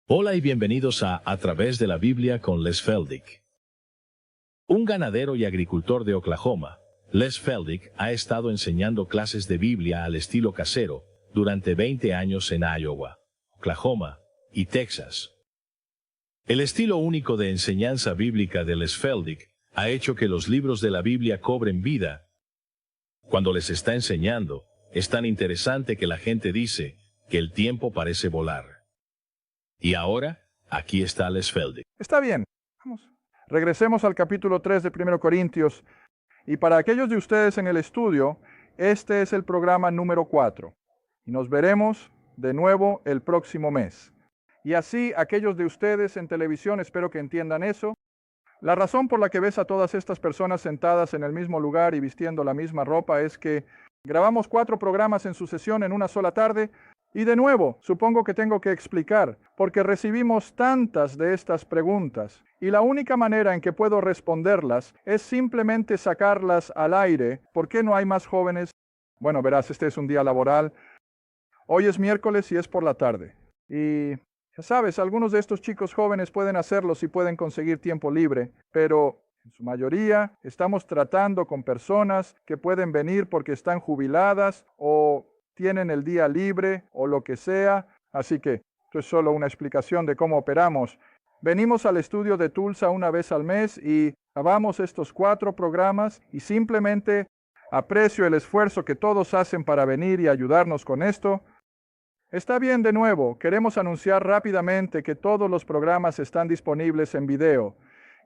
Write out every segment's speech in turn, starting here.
Hola y bienvenidos a través de la Biblia con Les Feldick. Un ganadero y agricultor de Oklahoma, Les Feldick ha estado enseñando clases de Biblia al estilo casero durante 20 años en Iowa, Oklahoma y Texas. El estilo único de enseñanza bíblica de Les Feldick ha hecho que los libros de la Biblia cobren vida. Cuando les está enseñando, es tan interesante que la gente dice que el tiempo parece volar. Y ahora, aquí está Les Feldick. Está bien. Vamos. Regresemos al capítulo 3 de 1 Corintios. Y para aquellos de ustedes en el estudio, este es el programa número 4. Y nos veremos de nuevo el próximo mes. Y así, aquellos de ustedes en televisión, espero que entiendan eso. La razón por la que ves a todas estas personas sentadas en el mismo lugar y vistiendo la misma ropa es que grabamos 4 programas en sucesión en una sola tarde. Y de nuevo, supongo que tengo que explicar, porque recibimos tantas de estas preguntas, y la única manera en que puedo responderlas es simplemente sacarlas al aire. ¿Por qué no hay más jóvenes? Bueno, verás, este es un día laboral. Hoy es miércoles y es por la tarde. Y ya sabes, algunos de estos chicos jóvenes pueden hacerlo si pueden conseguir tiempo libre, pero en su mayoría estamos tratando con personas que pueden venir porque están jubiladas o tienen el día libre o lo que sea. Así que esto es solo una explicación de cómo operamos. Venimos al estudio de Tulsa una vez al mes y grabamos estos 4 programas y simplemente aprecio el esfuerzo que todos hacen para venir y ayudarnos con esto. Está bien, de nuevo, queremos anunciar rápidamente que todos los programas están disponibles en video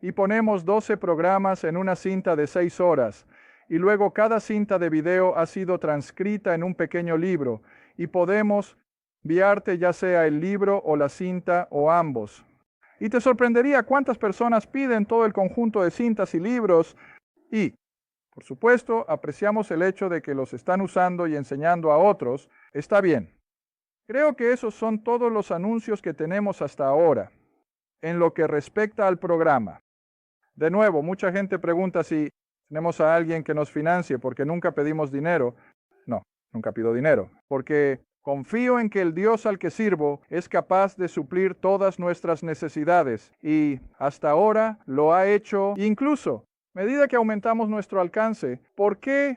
y ponemos 12 programas en una cinta de 6 horas. Y luego cada cinta de video ha sido transcrita en un pequeño libro y podemos enviarte ya sea el libro o la cinta o ambos. Y te sorprendería cuántas personas piden todo el conjunto de cintas y libros y, por supuesto, apreciamos el hecho de que los están usando y enseñando a otros. Está bien. Creo que esos son todos los anuncios que tenemos hasta ahora en lo que respecta al programa. De nuevo, mucha gente pregunta si tenemos a alguien que nos financie porque nunca pedimos dinero. No, nunca pido dinero, porque confío en que el Dios al que sirvo es capaz de suplir todas nuestras necesidades y hasta ahora lo ha hecho. Incluso, a medida que aumentamos nuestro alcance, ¿por qué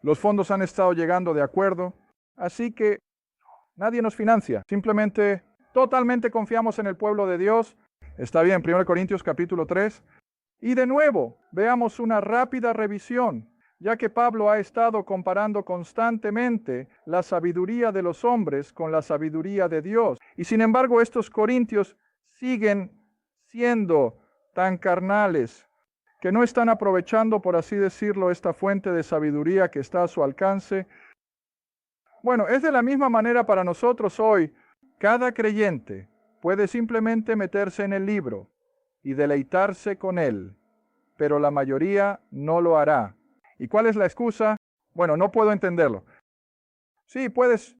los fondos han estado llegando de acuerdo? Así que nadie nos financia, simplemente totalmente confiamos en el pueblo de Dios. Está bien, 1 Corintios capítulo 3. Y de nuevo, veamos una rápida revisión, ya que Pablo ha estado comparando constantemente la sabiduría de los hombres con la sabiduría de Dios. Y sin embargo, estos corintios siguen siendo tan carnales, que no están aprovechando, por así decirlo, esta fuente de sabiduría que está a su alcance. Bueno, es de la misma manera para nosotros hoy. Cada creyente puede simplemente meterse en el libro y deleitarse con él, pero la mayoría no lo hará. ¿Y cuál es la excusa? Bueno, no puedo entenderlo. Sí, puedes.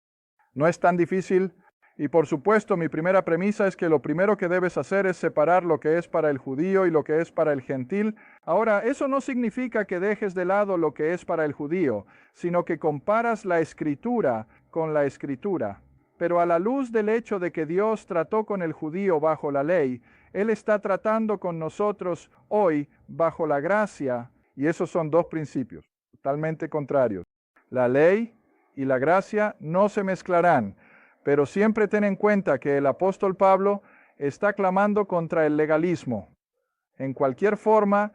No es tan difícil. Y por supuesto, mi primera premisa es que lo primero que debes hacer es separar lo que es para el judío y lo que es para el gentil. Ahora, eso no significa que dejes de lado lo que es para el judío, sino que comparas la escritura con la escritura. Pero a la luz del hecho de que Dios trató con el judío bajo la ley, Él está tratando con nosotros hoy bajo la gracia, y esos son 2 principios totalmente contrarios. La ley y la gracia no se mezclarán, pero siempre ten en cuenta que el apóstol Pablo está clamando contra el legalismo. En cualquier forma,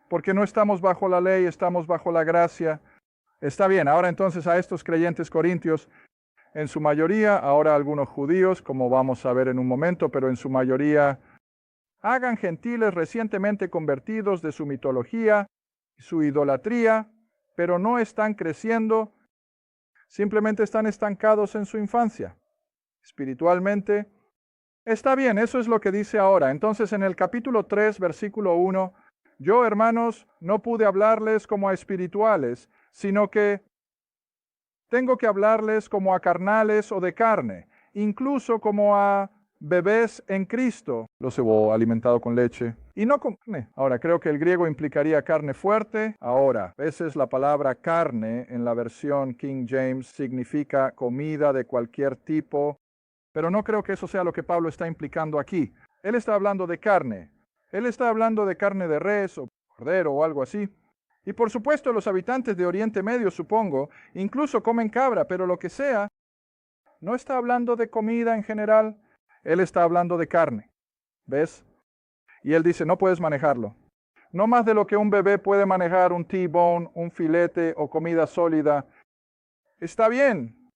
porque no estamos bajo la ley, estamos bajo la gracia. Está bien, ahora entonces a estos creyentes corintios, en su mayoría, ahora algunos judíos, como vamos a ver en un momento, pero en su mayoría, hagan gentiles recientemente convertidos de su mitología, su idolatría, pero no están creciendo, simplemente están estancados en su infancia. Espiritualmente, está bien, eso es lo que dice ahora. Entonces en el capítulo 3, versículo 1, yo, hermanos, no pude hablarles como a espirituales, sino que tengo que hablarles como a carnales o de carne, incluso como a bebés en Cristo. Los he alimentado con leche y no con carne. Ahora, creo que el griego implicaría carne fuerte. Ahora, a veces la palabra carne en la versión King James significa comida de cualquier tipo. Pero no creo que eso sea lo que Pablo está implicando aquí. Él está hablando de carne. Él está hablando de carne de res o cordero o algo así. Y por supuesto los habitantes de Oriente Medio, supongo, incluso comen cabra, pero lo que sea, no está hablando de comida en general. Él está hablando de carne. ¿Ves? Y él dice, no puedes manejarlo. No más de lo que un bebé puede manejar un T-bone, un filete o comida sólida. Está bien.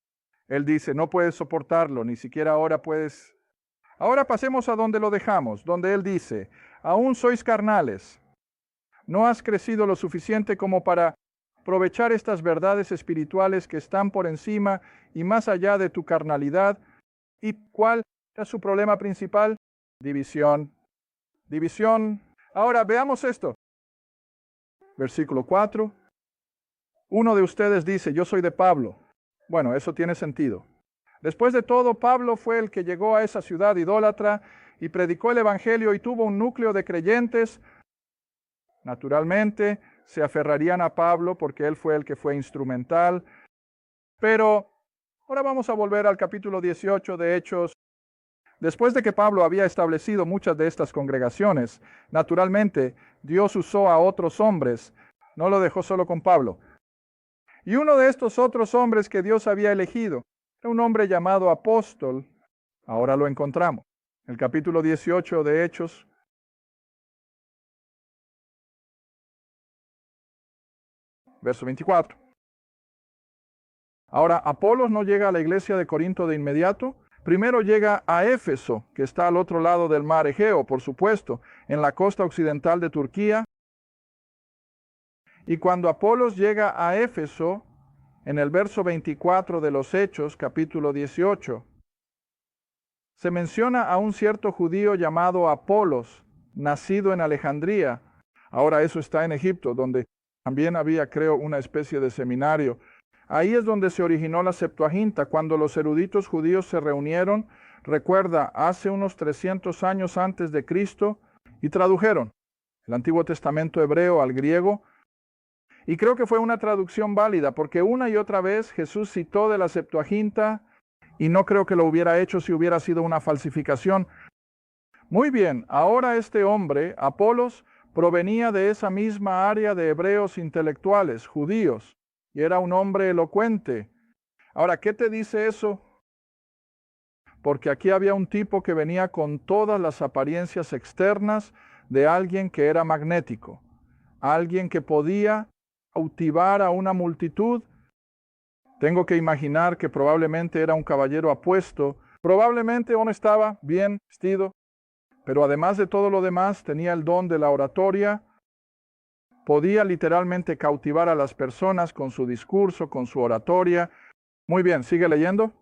Él dice, no puedes soportarlo, ni siquiera ahora puedes. Ahora pasemos a donde lo dejamos, donde él dice, aún sois carnales. No has crecido lo suficiente como para aprovechar estas verdades espirituales que están por encima y más allá de tu carnalidad. ¿Y cuál es su problema principal? División. División. Ahora veamos esto. Versículo 4. Uno de ustedes dice, yo soy de Pablo. Bueno, eso tiene sentido. Después de todo, Pablo fue el que llegó a esa ciudad idólatra y predicó el evangelio y tuvo un núcleo de creyentes. Naturalmente, se aferrarían a Pablo porque él fue el que fue instrumental. Pero ahora vamos a volver al capítulo 18 de Hechos. Después de que Pablo había establecido muchas de estas congregaciones, naturalmente, Dios usó a otros hombres. No lo dejó solo con Pablo. Y uno de estos otros hombres que Dios había elegido era un hombre llamado apóstol. Ahora lo encontramos. El capítulo 18 de Hechos. Verso 24. Ahora, Apolos no llega a la iglesia de Corinto de inmediato. Primero llega a Éfeso, que está al otro lado del mar Egeo, por supuesto, en la costa occidental de Turquía. Y cuando Apolos llega a Éfeso, en el verso 24 de los Hechos, capítulo 18, se menciona a un cierto judío llamado Apolos, nacido en Alejandría. Ahora eso está en Egipto, donde también había, creo, una especie de seminario. Ahí es donde se originó la Septuaginta, cuando los eruditos judíos se reunieron, recuerda, hace unos 300 años antes de Cristo, y tradujeron el Antiguo Testamento hebreo al griego. Y creo que fue una traducción válida, porque una y otra vez Jesús citó de la Septuaginta, y no creo que lo hubiera hecho si hubiera sido una falsificación. Muy bien, ahora este hombre, Apolos, provenía de esa misma área de hebreos intelectuales, judíos, y era un hombre elocuente. Ahora, ¿qué te dice eso? Porque aquí había un tipo que venía con todas las apariencias externas de alguien que era magnético, alguien que podía cautivar a una multitud. Tengo que imaginar que probablemente era un caballero apuesto, probablemente no estaba bien vestido, pero además de todo lo demás tenía el don de la oratoria. Podía literalmente cautivar a las personas con su discurso, con su oratoria. Muy bien, sigue leyendo.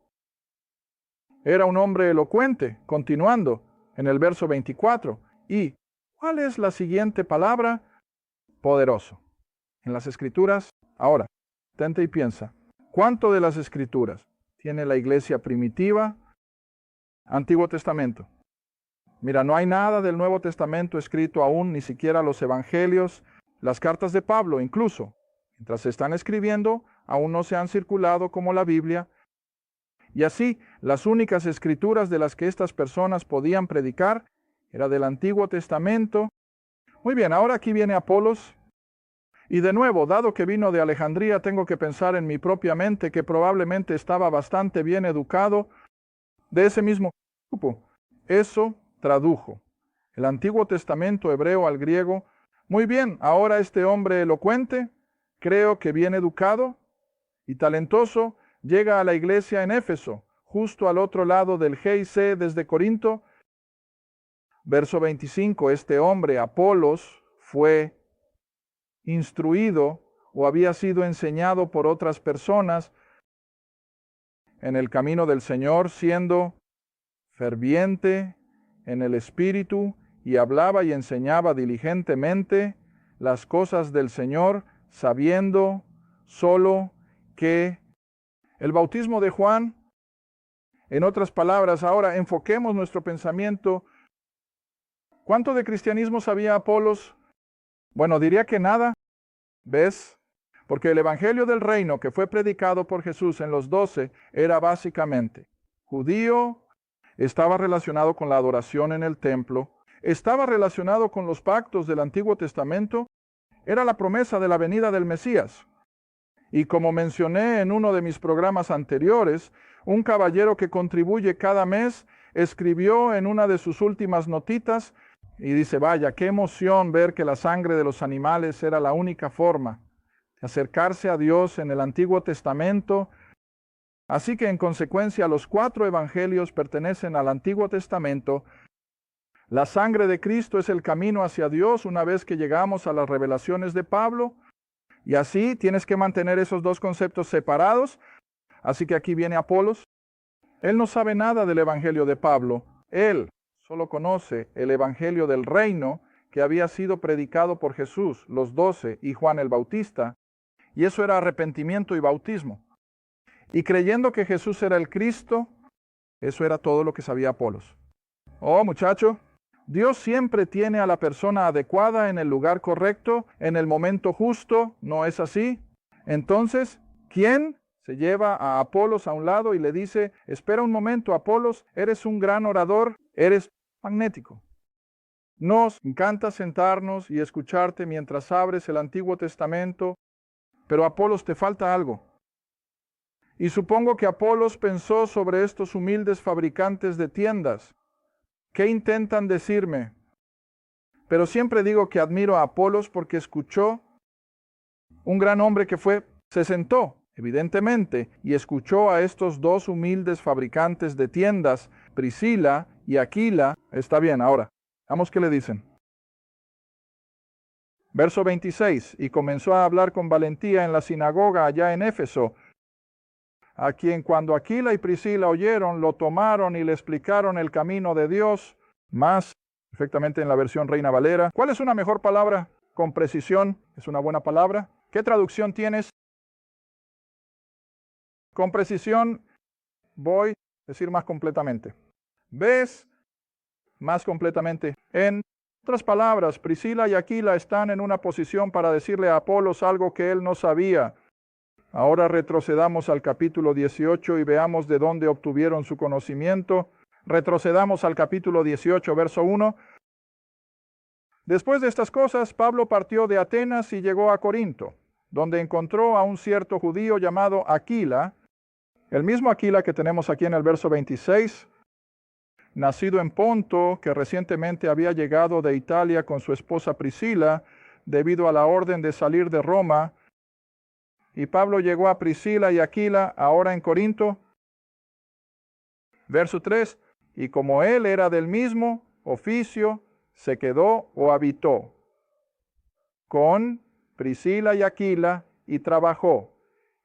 Era un hombre elocuente, continuando en el verso 24. ¿Y cuál es la siguiente palabra? Poderoso. En las Escrituras, ahora, tente y piensa. ¿Cuánto de las Escrituras tiene la iglesia primitiva? Antiguo Testamento. Mira, no hay nada del Nuevo Testamento escrito aún, ni siquiera los Evangelios. Las cartas de Pablo, incluso, mientras se están escribiendo, aún no se han circulado como la Biblia. Y así, las únicas escrituras de las que estas personas podían predicar era del Antiguo Testamento. Muy bien, ahora aquí viene Apolos. Y de nuevo, dado que vino de Alejandría, tengo que pensar en mi propia mente que probablemente estaba bastante bien educado de ese mismo grupo. Eso tradujo el Antiguo Testamento hebreo al griego. Muy bien, ahora este hombre elocuente, creo que bien educado y talentoso, llega a la iglesia en Éfeso, justo al otro lado del GIC desde Corinto. Verso 25, este hombre, Apolos, fue instruido o había sido enseñado por otras personas en el camino del Señor, siendo ferviente en el Espíritu, y hablaba y enseñaba diligentemente las cosas del Señor, sabiendo solo que el bautismo de Juan, en otras palabras, ahora enfoquemos nuestro pensamiento. ¿Cuánto de cristianismo sabía Apolos? Bueno, diría que nada. ¿Ves? Porque el evangelio del reino que fue predicado por Jesús en los 12 era básicamente judío estaba relacionado con la adoración en el templo, estaba relacionado con los pactos del Antiguo Testamento, era la promesa de la venida del Mesías. Y como mencioné en uno de mis programas anteriores, un caballero que contribuye cada mes escribió en una de sus últimas notitas y dice, vaya, qué emoción ver que la sangre de los animales era la única forma de acercarse a Dios en el Antiguo Testamento. Así que en consecuencia los 4 evangelios pertenecen al Antiguo Testamento. La sangre de Cristo es el camino hacia Dios una vez que llegamos a las revelaciones de Pablo. Y así tienes que mantener esos dos conceptos separados. Así que aquí viene Apolos. Él no sabe nada del evangelio de Pablo. Él solo conoce el evangelio del reino que había sido predicado por Jesús, los 12 y Juan el Bautista. Y eso era arrepentimiento y bautismo. Y creyendo que Jesús era el Cristo, eso era todo lo que sabía Apolos. Oh, muchacho, Dios siempre tiene a la persona adecuada en el lugar correcto, en el momento justo, ¿no es así? Entonces, ¿quién se lleva a Apolos a un lado y le dice, espera un momento, Apolos, eres un gran orador, eres magnético? Nos encanta sentarnos y escucharte mientras abres el Antiguo Testamento, pero Apolos, te falta algo. Y supongo que Apolos pensó sobre estos humildes fabricantes de tiendas. ¿Qué intentan decirme? Pero siempre digo que admiro a Apolos porque escuchó un gran hombre que se sentó, evidentemente, y escuchó a estos 2 humildes fabricantes de tiendas, Priscila y Aquila. Está bien, ahora, veamos qué le dicen. Verso 26, y comenzó a hablar con valentía en la sinagoga allá en Éfeso, a quien cuando Aquila y Priscila oyeron, lo tomaron y le explicaron el camino de Dios, más perfectamente en la versión Reina Valera. ¿Cuál es una mejor palabra? Con precisión, es una buena palabra. ¿Qué traducción tienes? Con precisión, voy a decir más completamente. ¿Ves? Más completamente. En otras palabras, Priscila y Aquila están en una posición para decirle a Apolos algo que él no sabía. Ahora retrocedamos al capítulo 18 y veamos de dónde obtuvieron su conocimiento. Retrocedamos al capítulo 18, verso 1. Después de estas cosas, Pablo partió de Atenas y llegó a Corinto, donde encontró a un cierto judío llamado Aquila, el mismo Aquila que tenemos aquí en el verso 26, nacido en Ponto, que recientemente había llegado de Italia con su esposa Priscila, debido a la orden de salir de Roma. Y Pablo llegó a Priscila y Aquila, ahora en Corinto. Verso 3, y como él era del mismo oficio, se quedó o habitó con Priscila y Aquila y trabajó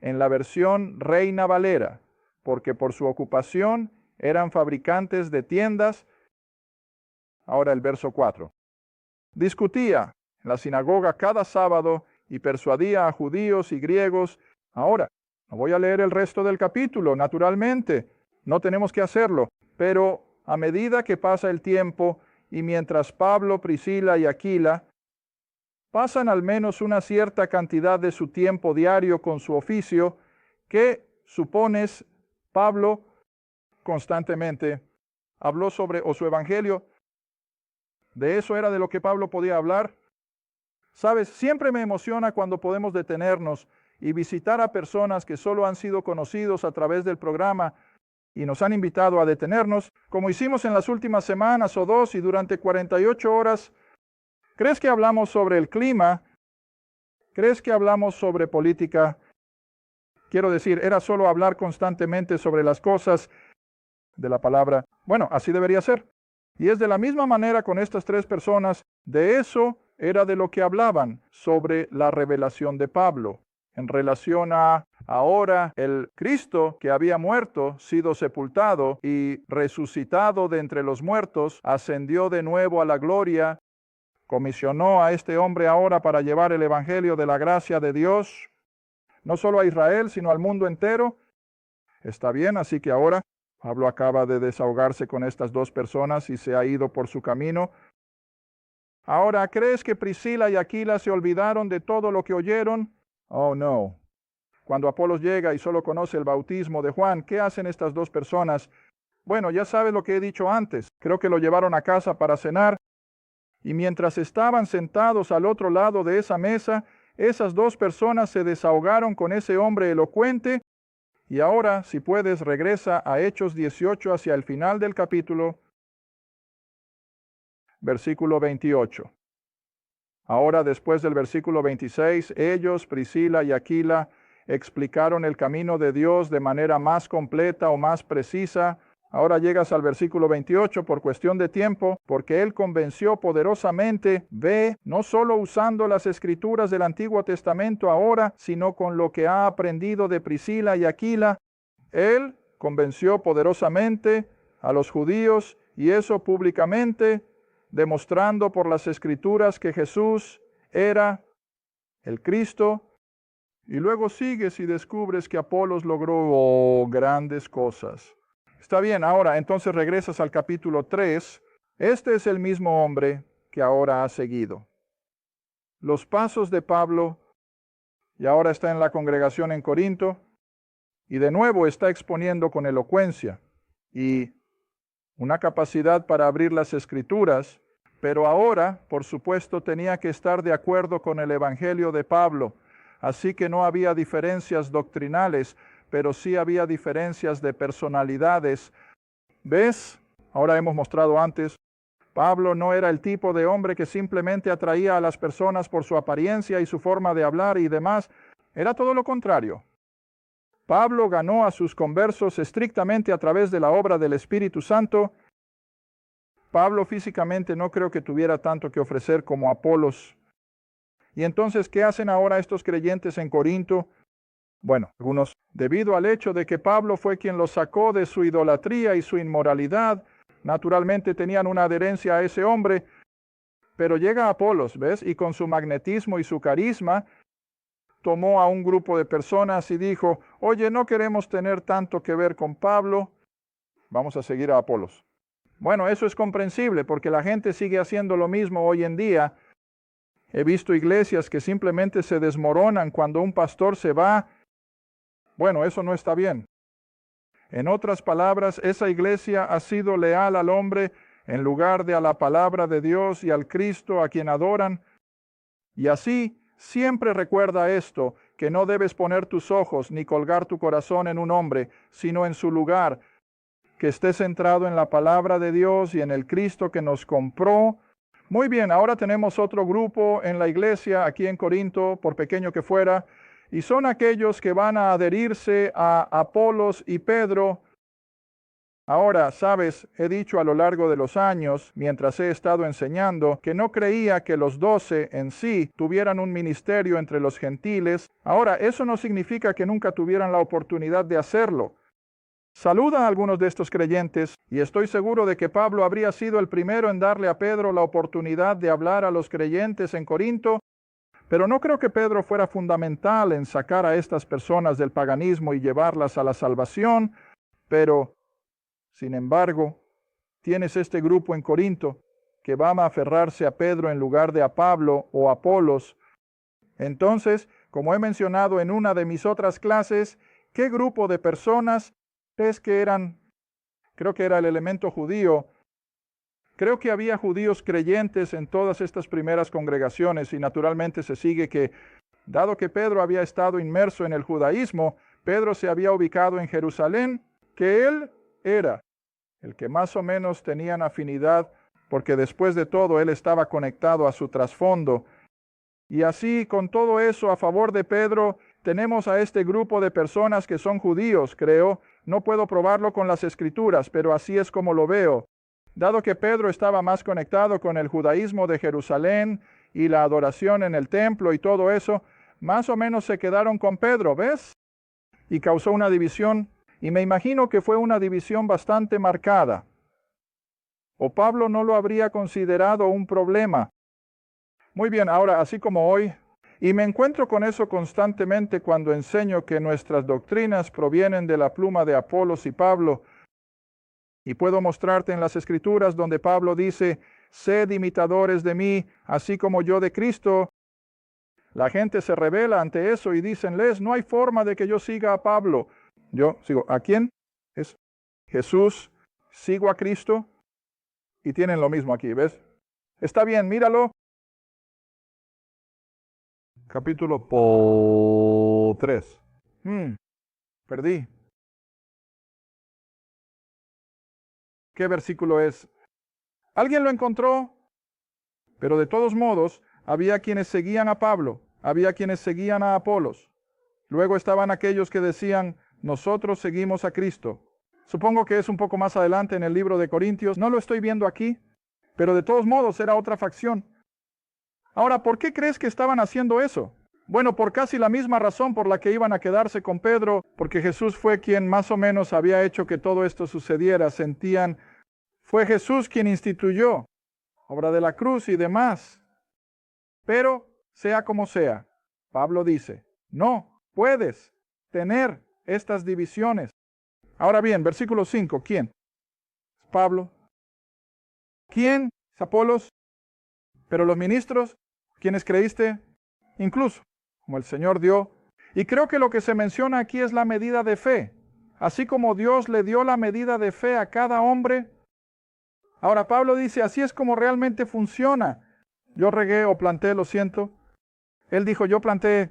en la versión Reina Valera, porque por su ocupación eran fabricantes de tiendas. Ahora el verso 4. Discutía en la sinagoga cada sábado y persuadía a judíos y griegos. Ahora, no voy a leer el resto del capítulo, naturalmente, no tenemos que hacerlo, pero a medida que pasa el tiempo y mientras Pablo, Priscila y Aquila pasan al menos una cierta cantidad de su tiempo diario con su oficio, ¿qué supones? Pablo constantemente habló sobre, o su evangelio, de eso era de lo que Pablo podía hablar. Sabes, siempre me emociona cuando podemos detenernos y visitar a personas que solo han sido conocidos a través del programa y nos han invitado a detenernos, como hicimos en las últimas semanas o 2 y durante 48 horas. ¿Crees que hablamos sobre el clima? ¿Crees que hablamos sobre política? Quiero decir, era solo hablar constantemente sobre las cosas de la palabra. Bueno, así debería ser. Y es de la misma manera con estas 3 personas. De eso era de lo que hablaban, sobre la revelación de Pablo, en relación a ahora el Cristo que había muerto, sido sepultado y resucitado de entre los muertos, ascendió de nuevo a la gloria, comisionó a este hombre ahora para llevar el evangelio de la gracia de Dios, no solo a Israel, sino al mundo entero. Está bien, así que ahora Pablo acaba de desahogarse con estas 2 personas y se ha ido por su camino. Ahora, ¿crees que Priscila y Aquila se olvidaron de todo lo que oyeron? Oh, no. Cuando Apolos llega y solo conoce el bautismo de Juan, ¿qué hacen estas 2 personas? Bueno, ya sabes lo que he dicho antes. Creo que lo llevaron a casa para cenar. Y mientras estaban sentados al otro lado de esa mesa, esas dos personas se desahogaron con ese hombre elocuente. Y ahora, si puedes, regresa a Hechos 18 hacia el final del capítulo, versículo 28. Ahora, después del versículo 26, ellos, Priscila y Aquila, explicaron el camino de Dios de manera más completa o más precisa. Ahora llegas al versículo 28 por cuestión de tiempo, porque él convenció poderosamente, ve, no solo usando las escrituras del Antiguo Testamento ahora, sino con lo que ha aprendido de Priscila y Aquila. Él convenció poderosamente a los judíos, y eso públicamente, demostrando por las escrituras que Jesús era el Cristo. Y luego sigues y descubres que Apolos logró grandes cosas. Está bien, ahora entonces regresas al capítulo 3. Este es el mismo hombre que ahora ha seguido los pasos de Pablo, y ahora está en la congregación en Corinto, y de nuevo está exponiendo con elocuencia y una capacidad para abrir las escrituras, pero ahora, por supuesto, tenía que estar de acuerdo con el evangelio de Pablo. Así que no había diferencias doctrinales, pero sí había diferencias de personalidades. ¿Ves? Ahora hemos mostrado antes, Pablo no era el tipo de hombre que simplemente atraía a las personas por su apariencia y su forma de hablar y demás. Era todo lo contrario. Pablo ganó a sus conversos estrictamente a través de la obra del Espíritu Santo. Pablo físicamente no creo que tuviera tanto que ofrecer como Apolos. Y entonces, ¿qué hacen ahora estos creyentes en Corinto? Bueno, algunos, debido al hecho de que Pablo fue quien los sacó de su idolatría y su inmoralidad, naturalmente tenían una adherencia a ese hombre, pero llega Apolos, ¿ves? Y con su magnetismo y su carisma, tomó a un grupo de personas y dijo, oye, no queremos tener tanto que ver con Pablo, vamos a seguir a Apolos. Bueno, eso es comprensible porque la gente sigue haciendo lo mismo hoy en día. He visto iglesias que simplemente se desmoronan cuando un pastor se va. Bueno, eso no está bien. En otras palabras, esa iglesia ha sido leal al hombre en lugar de a la palabra de Dios y al Cristo a quien adoran. Y así, siempre recuerda esto, que no debes poner tus ojos ni colgar tu corazón en un hombre, sino en su lugar, que esté centrado en la palabra de Dios y en el Cristo que nos compró. Muy bien, ahora tenemos otro grupo en la iglesia aquí en Corinto, por pequeño que fuera, y son aquellos que van a adherirse a Apolos y Pedro. Ahora, sabes, he dicho a lo largo de los años, mientras he estado enseñando, que no creía que los 12 en sí tuvieran un ministerio entre los gentiles. Ahora, eso no significa que nunca tuvieran la oportunidad de hacerlo. Saluda a algunos de estos creyentes, y estoy seguro de que Pablo habría sido el primero en darle a Pedro la oportunidad de hablar a los creyentes en Corinto, pero no creo que Pedro fuera fundamental en sacar a estas personas del paganismo y llevarlas a la salvación, pero, sin embargo, tienes este grupo en Corinto que va a aferrarse a Pedro en lugar de a Pablo o a Apolos. Entonces, como he mencionado en una de mis otras clases, ¿qué grupo de personas es que eran? Creo que era el elemento judío. Creo que había judíos creyentes en todas estas primeras congregaciones y naturalmente se sigue que, dado que Pedro había estado inmerso en el judaísmo, Pedro se había ubicado en Jerusalén, que él era el que más o menos tenían afinidad, porque después de todo él estaba conectado a su trasfondo. Y así, con todo eso a favor de Pedro, tenemos a este grupo de personas que son judíos, creo. No puedo probarlo con las escrituras, pero así es como lo veo. Dado que Pedro estaba más conectado con el judaísmo de Jerusalén y la adoración en el templo y todo eso, más o menos se quedaron con Pedro, ¿ves? Y causó una división, y me imagino que fue una división bastante marcada. O Pablo no lo habría considerado un problema. Muy bien, ahora, así como hoy, y me encuentro con eso constantemente cuando enseño que nuestras doctrinas provienen de la pluma de Apolos y Pablo, y puedo mostrarte en las Escrituras donde Pablo dice, sed imitadores de mí, así como yo de Cristo. La gente se rebela ante eso y dicen, no hay forma de que yo siga a Pablo. Yo sigo, ¿a quién? Es Jesús. sigo a Cristo, y tienen lo mismo aquí, ¿ves? Está bien, míralo. Capítulo 3. Perdí. ¿Qué versículo es? ¿Alguien lo encontró? Pero de todos modos, había quienes seguían a Pablo, había quienes seguían a Apolos. Luego estaban aquellos que decían, nosotros seguimos a Cristo. Supongo que es un poco más adelante en el libro de Corintios, no lo estoy viendo aquí, pero de todos modos era otra facción. Ahora, ¿por qué crees que estaban haciendo eso? Bueno, por casi la misma razón por la que iban a quedarse con Pedro, porque Jesús fue quien más o menos había hecho que todo esto sucediera. Sentían, fue Jesús quien instituyó, obra de la cruz y demás. Pero, sea como sea, Pablo dice, no puedes tener estas divisiones. Ahora bien, versículo 5, ¿quién? Es Pablo. ¿Quién? Es Apolos. Pero los ministros, ¿quiénes creíste? Incluso, como el Señor dio. Y creo que lo que se menciona aquí es la medida de fe. Así como Dios le dio la medida de fe a cada hombre. Ahora Pablo dice, así es como realmente funciona. Yo regué o planté, lo siento. Él dijo, yo planté.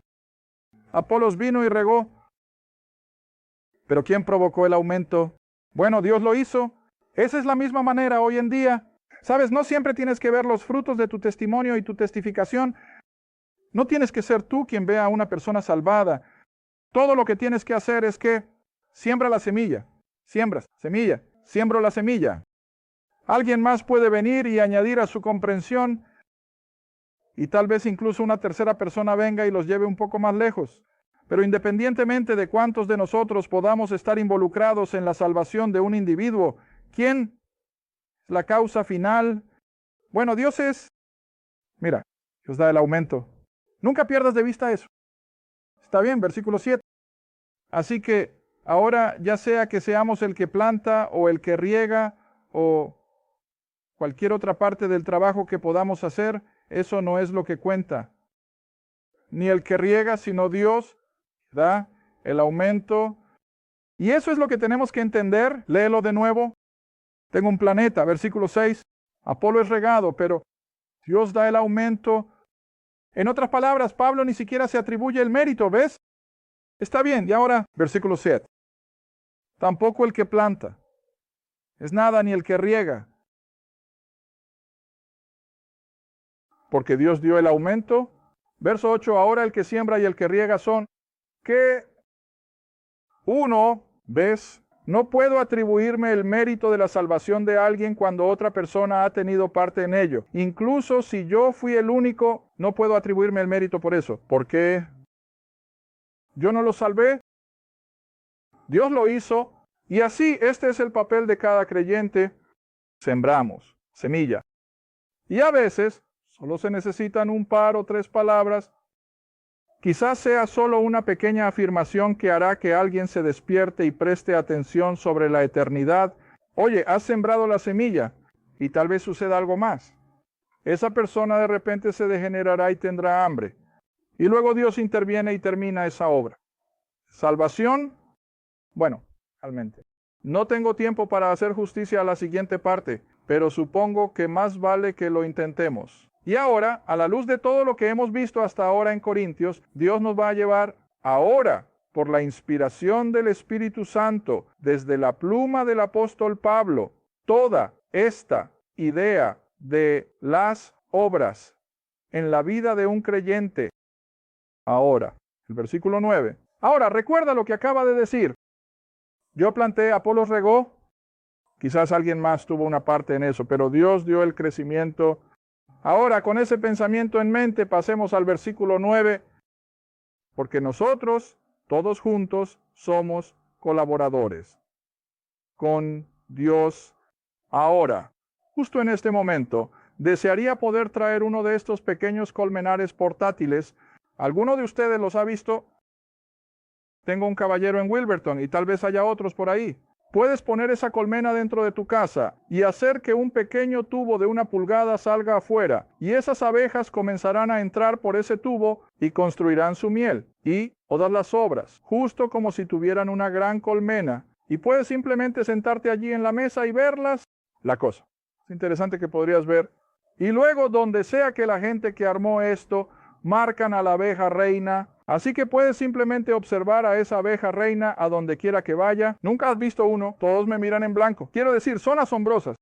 Apolos vino y regó. Pero ¿quién provocó el aumento? Bueno, Dios lo hizo. Esa es la misma manera hoy en día. Sabes, no siempre tienes que ver los frutos de tu testimonio y tu testificación. No tienes que ser tú quien vea a una persona salvada. Todo lo que tienes que hacer es que siembra la semilla. Siembras, semilla. Siembro la semilla. Alguien más puede venir y añadir a su comprensión y tal vez incluso una tercera persona venga y los lleve un poco más lejos. Pero independientemente de cuántos de nosotros podamos estar involucrados en la salvación de un individuo, ¿quién es la causa final? Bueno, Dios es, mira, Dios da el aumento. Nunca pierdas de vista eso. Está bien, versículo 7. Así que ahora ya sea que seamos el que planta o el que riega o cualquier otra parte del trabajo que podamos hacer, eso no es lo que cuenta. Ni el que riega, sino Dios da el aumento. Y eso es lo que tenemos que entender. Léelo de nuevo. Tengo un planeta, versículo 6. Apolo es regado, pero Dios da el aumento. En otras palabras, Pablo ni siquiera se atribuye el mérito, ¿ves? Está bien, y ahora, versículo 7. Tampoco el que planta es nada, ni el que riega, porque Dios dio el aumento. Verso 8, ahora el que siembra y el que riega son que uno, ¿ves? No puedo atribuirme el mérito de la salvación de alguien cuando otra persona ha tenido parte en ello. Incluso si yo fui el único, no puedo atribuirme el mérito por eso. ¿Por qué? Yo no lo salvé. Dios lo hizo. Y así, este es el papel de cada creyente. Sembramos, semilla. Y a veces, solo se necesitan un par o tres palabras. Quizás sea solo una pequeña afirmación que hará que alguien se despierte y preste atención sobre la eternidad. Oye, has sembrado la semilla y tal vez suceda algo más. Esa persona de repente se degenerará y tendrá hambre. Y luego Dios interviene y termina esa obra. Salvación. Bueno, realmente. No tengo tiempo para hacer justicia a la siguiente parte, pero supongo que más vale que lo intentemos. Y ahora, a la luz de todo lo que hemos visto hasta ahora en Corintios, Dios nos va a llevar ahora, por la inspiración del Espíritu Santo, desde la pluma del apóstol Pablo, toda esta idea de las obras en la vida de un creyente. Ahora, el versículo 9. Ahora, recuerda lo que acaba de decir. Yo planté, Apolos regó. Quizás alguien más tuvo una parte en eso, pero Dios dio el crecimiento. Ahora, con ese pensamiento en mente, pasemos al versículo 9, porque nosotros, todos juntos, somos colaboradores con Dios ahora. Justo en este momento, desearía poder traer uno de estos pequeños colmenares portátiles. ¿Alguno de ustedes los ha visto? Tengo un caballero en Wilburton y tal vez haya otros por ahí. Puedes poner esa colmena dentro de tu casa y hacer que un pequeño tubo de 1 pulgada salga afuera, y esas abejas comenzarán a entrar por ese tubo y construirán su miel y todas las obras, justo como si tuvieran una gran colmena, y puedes simplemente sentarte allí en la mesa y verlas. La cosa. Es interesante que podrías ver. Y luego, donde sea que la gente que armó esto, marcan a la abeja reina. Así que puedes simplemente observar a esa abeja reina a donde quiera que vaya. Nunca has visto uno, todos me miran en blanco. Quiero decir, son asombrosas.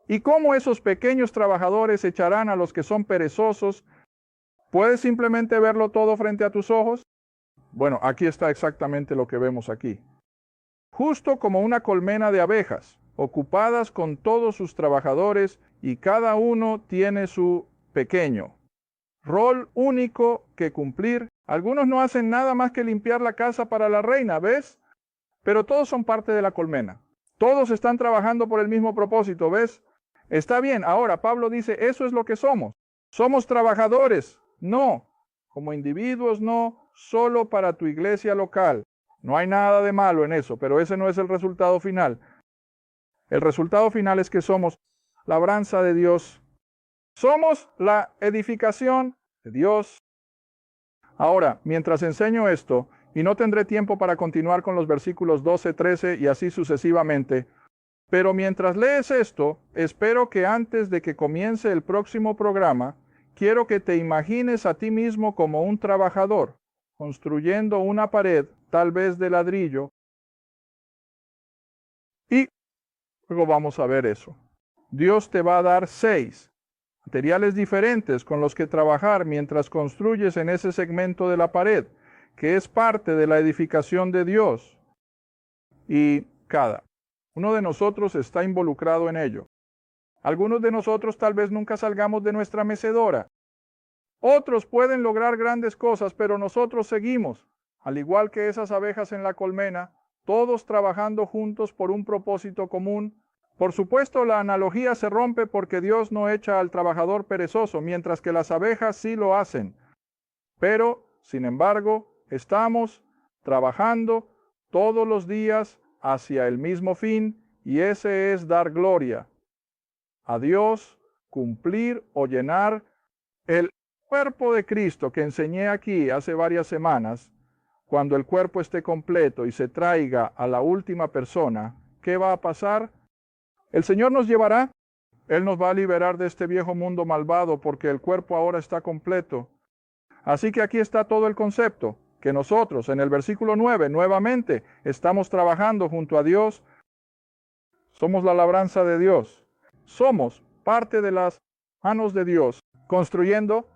Y cómo esos pequeños trabajadores echarán a los que son perezosos. ¿Puedes simplemente verlo todo frente a tus ojos? Bueno, aquí está exactamente lo que vemos aquí. Justo como una colmena de abejas, ocupadas con todos sus trabajadores, y cada uno tiene su pequeño rol único que cumplir. Algunos no hacen nada más que limpiar la casa para la reina, ¿ves? Pero todos son parte de la colmena. Todos están trabajando por el mismo propósito, ¿ves? Está bien, ahora Pablo dice, eso es lo que somos. Somos trabajadores, no, como individuos, no, solo para tu iglesia local. No hay nada de malo en eso, pero ese no es el resultado final. El resultado final es que somos labranza de Dios. Somos la edificación de Dios. Ahora, mientras enseño esto, y no tendré tiempo para continuar con los versículos 12, 13 y así sucesivamente, pero mientras lees esto, espero que antes de que comience el próximo programa, quiero que te imagines a ti mismo como un trabajador, construyendo una pared, tal vez de ladrillo, y luego vamos a ver eso. Dios te va a dar 6 materiales diferentes con los que trabajar mientras construyes en ese segmento de la pared, que es parte de la edificación de Dios. Y cada uno de nosotros está involucrado en ello. Algunos de nosotros tal vez nunca salgamos de nuestra mecedora. Otros pueden lograr grandes cosas, pero nosotros seguimos, al igual que esas abejas en la colmena, todos trabajando juntos por un propósito común. Por supuesto, la analogía se rompe porque Dios no echa al trabajador perezoso, mientras que las abejas sí lo hacen. Pero, sin embargo, estamos trabajando todos los días hacia el mismo fin, y ese es dar gloria a Dios, cumplir o llenar el cuerpo de Cristo que enseñé aquí hace varias semanas. Cuando el cuerpo esté completo y se traiga a la última persona, ¿qué va a pasar? El Señor nos llevará, Él nos va a liberar de este viejo mundo malvado porque el cuerpo ahora está completo. Así que aquí está todo el concepto, que nosotros en el versículo 9 nuevamente estamos trabajando junto a Dios. Somos la labranza de Dios. Somos parte de las manos de Dios, construyendo.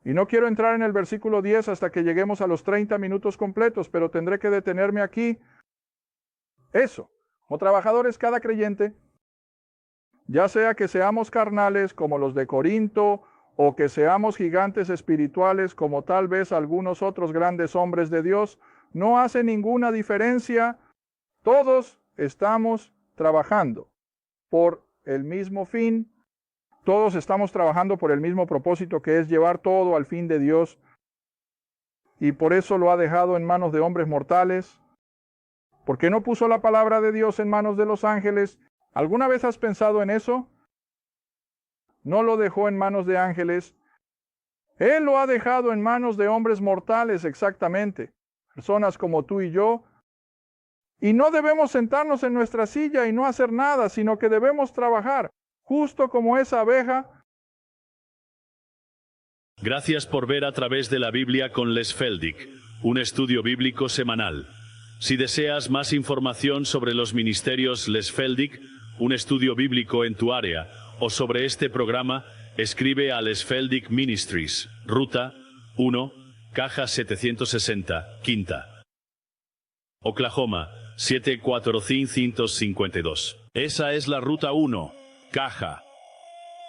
Y no quiero entrar en el versículo 10 hasta que lleguemos a los 30 minutos completos, pero tendré que detenerme aquí. Eso. Como trabajadores, cada creyente, ya sea que seamos carnales como los de Corinto, o que seamos gigantes espirituales como tal vez algunos otros grandes hombres de Dios, no hace ninguna diferencia. Todos estamos trabajando por el mismo fin. Todos estamos trabajando por el mismo propósito, que es llevar todo al fin de Dios. Y por eso lo ha dejado en manos de hombres mortales. ¿Por qué no puso la palabra de Dios en manos de los ángeles? ¿Alguna vez has pensado en eso? No lo dejó en manos de ángeles. Él lo ha dejado en manos de hombres mortales, exactamente. Personas como tú y yo. Y no debemos sentarnos en nuestra silla y no hacer nada, sino que debemos trabajar, justo como esa abeja. Gracias por ver A Través de la Biblia con Les Feldick, un estudio bíblico semanal. Si deseas más información sobre los ministerios Les Feldick, un estudio bíblico en tu área, o sobre este programa, escribe a Les Feldick Ministries, Ruta 1, Caja 760, Quinta, Oklahoma 74552. Esa es la Ruta 1, Caja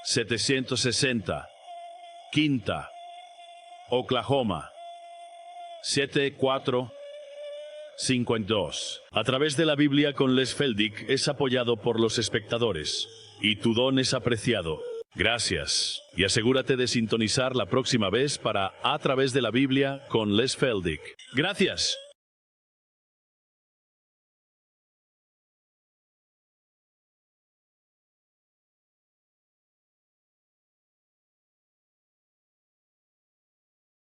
760, Quinta, Oklahoma 74552. A Través de la Biblia con Les Feldick es apoyado por los espectadores, y tu don es apreciado. Gracias, y asegúrate de sintonizar la próxima vez para A Través de la Biblia con Les Feldick. Gracias.